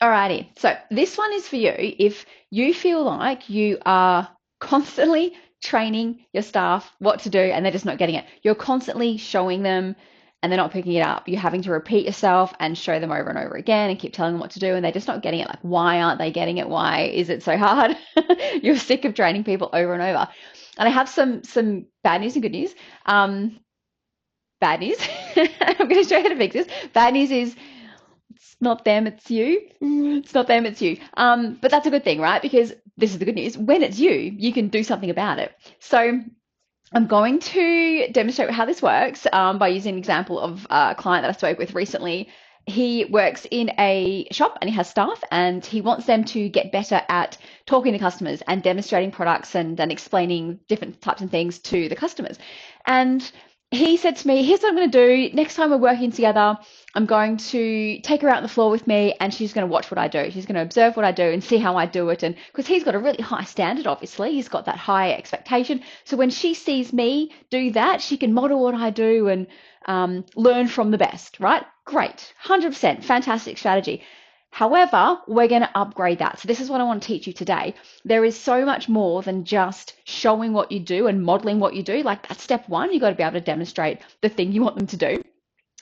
Alrighty. So this one is for you if you feel like you are constantly training your staff what to do and they're just not getting it. You're constantly showing them and they're not picking it up. You're having to repeat yourself and show them over and over again and keep telling them what to do and they're just not getting it. Like, why aren't they getting it? Why is it so hard? You're sick of training people over and over. And I have some bad news and good news. Bad news. I'm going to show you how to fix this. Bad news is it's not them, it's you. It's not them, it's you. But that's a good thing, right? Because this is the good news. When it's you, you can do something about it. So I'm going to demonstrate how this works by using an example of a client that I spoke with recently. He works in a shop and he has staff and he wants them to get better at talking to customers and demonstrating products and explaining different types of things to the customers. And he said to me, here's what I'm going to do. Next time we're working together, I'm going to take her out on the floor with me and she's going to watch what I do. She's going to observe what I do and see how I do it. And because he's got a really high standard, obviously, he's got that high expectation. So when she sees me do that, she can model what I do and learn from the best, right? Great. 100%. Fantastic strategy. However, we're going to upgrade that. So this is what I want to teach you today. There is so much more than just showing what you do and modeling what you do. Like that's step one. You got to be able to demonstrate the thing you want them to do.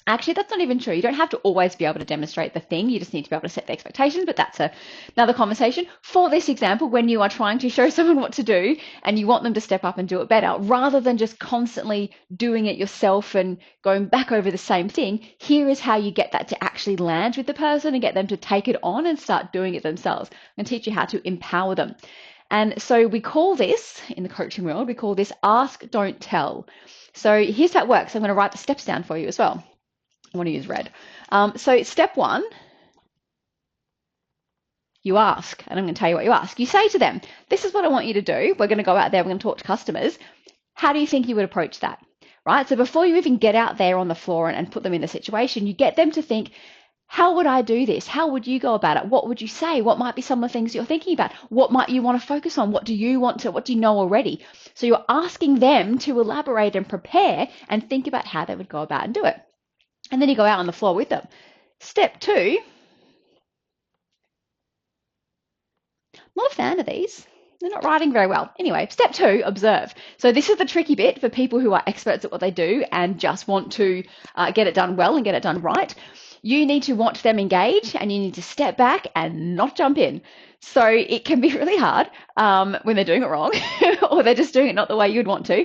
Actually, that's not even true. You don't have to always be able to demonstrate the thing. You just need to be able to set the expectations, but that's another conversation. For this example, when you are trying to show someone what to do and you want them to step up and do it better, rather than just constantly doing it yourself and going back over the same thing, here is how you get that to actually land with the person and get them to take it on and start doing it themselves. I'm going to teach you how to empower them. And so we call this, in the coaching world, we call this ask, don't tell. So here's how it works. I'm going to write the steps down for you as well. I want to use red. So step one, you ask, and I'm going to tell you what you ask. You say to them, this is what I want you to do. We're going to go out there, we're going to talk to customers. How do you think you would approach that? Right? So before you even get out there on the floor and put them in the situation, you get them to think, how would I do this? How would you go about it? What would you say? What might be some of the things you're thinking about? What might you want to focus on? What do you know already? So you're asking them to elaborate and prepare and think about how they would go about and do it. And then you go out on the floor with them. Step two, I'm not a fan of these. They're not writing very well. Anyway, step two, observe. So this is the tricky bit for people who are experts at what they do and just want to get it done well and get it done right. You need to watch them engage and you need to step back and not jump in. So it can be really hard when they're doing it wrong or they're just doing it not the way you'd want to.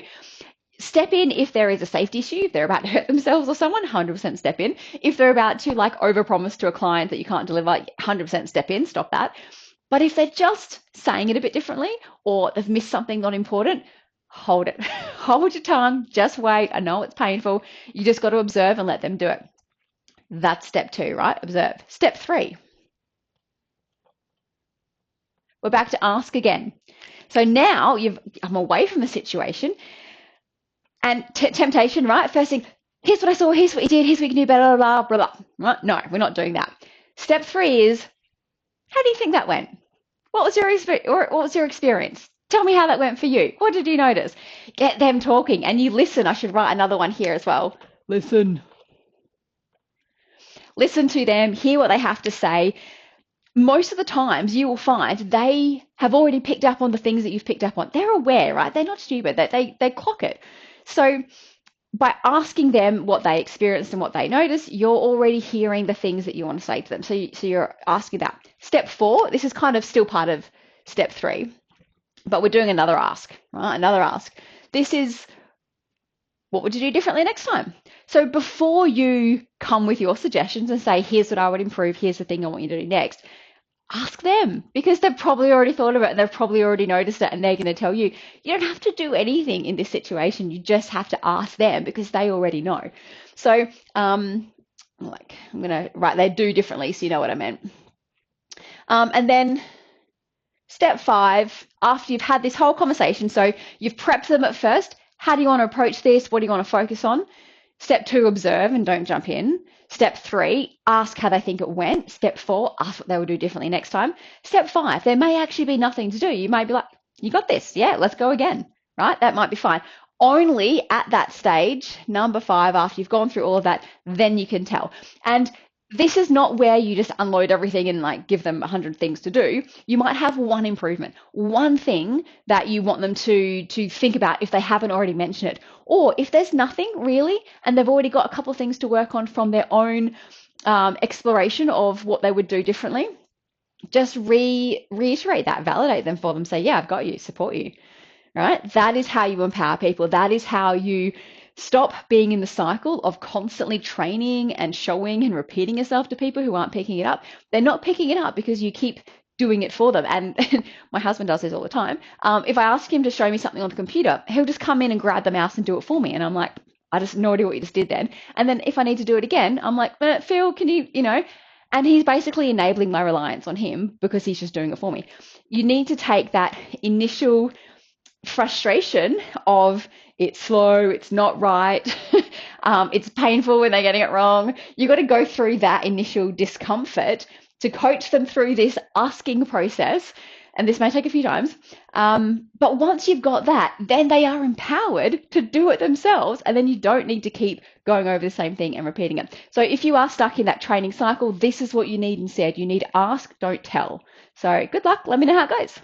Step in if there is a safety issue, if they're about to hurt themselves or someone, 100% step in. If they're about to like overpromise to a client that you can't deliver, 100% step in, stop that. But if they're just saying it a bit differently or they've missed something not important, hold it. Hold your tongue, just wait. I know it's painful. You just got to observe and let them do it. That's step two, right? Observe. Step three, we're back to ask again. So now I'm away from the situation. And temptation, right? First thing, here's what I saw, here's what you did, here's what you can do better, blah, blah, blah. Right? No, we're not doing that. Step three is, how do you think that went? What was your experience? Tell me how that went for you. What did you notice? Get them talking and you listen. I should write another one here as well. Listen. Listen to them, hear what they have to say. Most of the times you will find they have already picked up on the things that you've picked up on. They're aware, right? They're not stupid. They clock it. So by asking them what they experienced and what they noticed, you're already hearing the things that you want to say to them. So you're asking that. Step four, this is kind of still part of step three, but we're doing another ask, right? Another ask. This is, what would you do differently next time? So before you come with your suggestions and say, here's what I would improve, here's the thing I want you to do next, ask them because they've probably already thought of it and they've probably already noticed it and they're going to tell you. You don't have to do anything in this situation. You just have to ask them because they already know. So I'm going to write they do differently so you know what I meant. And then step five, after you've had this whole conversation, so you've prepped them at first. How do you want to approach this? What do you want to focus on? Step two, observe and don't jump in. Step three, ask how they think it went. Step four, ask what they would do differently next time. Step five, there may actually be nothing to do. You may be like, you got this. Yeah, let's go again, right? That might be fine. Only at that stage, number five, after you've gone through all of that, then you can tell. And this is not where you just unload everything and like give them 100 things to do. You might have one improvement, one thing that you want them to think about if they haven't already mentioned it, or if there's nothing really and they've already got a couple of things to work on from their own exploration of what they would do differently. Just reiterate that, validate them for them, say, yeah, I've got you, support you, right? That is how you empower people. That is how you stop being in the cycle of constantly training and showing and repeating yourself to people who aren't picking it up. They're not picking it up because you keep doing it for them. And my husband does this all the time. If I ask him to show me something on the computer, he'll just come in and grab the mouse and do it for me. And I'm like, I just have no idea what you just did then. And then if I need to do it again, I'm like, Phil, can you. And he's basically enabling my reliance on him because he's just doing it for me. You need to take that initial frustration of it's slow, it's not right, it's painful when they're getting it wrong. You got to go through that initial discomfort to coach them through this asking process. And this may take a few times. But once you've got that, then they are empowered to do it themselves. And then you don't need to keep going over the same thing and repeating it. So if you are stuck in that training cycle, this is what you need instead. You need ask, don't tell. So good luck. Let me know how it goes.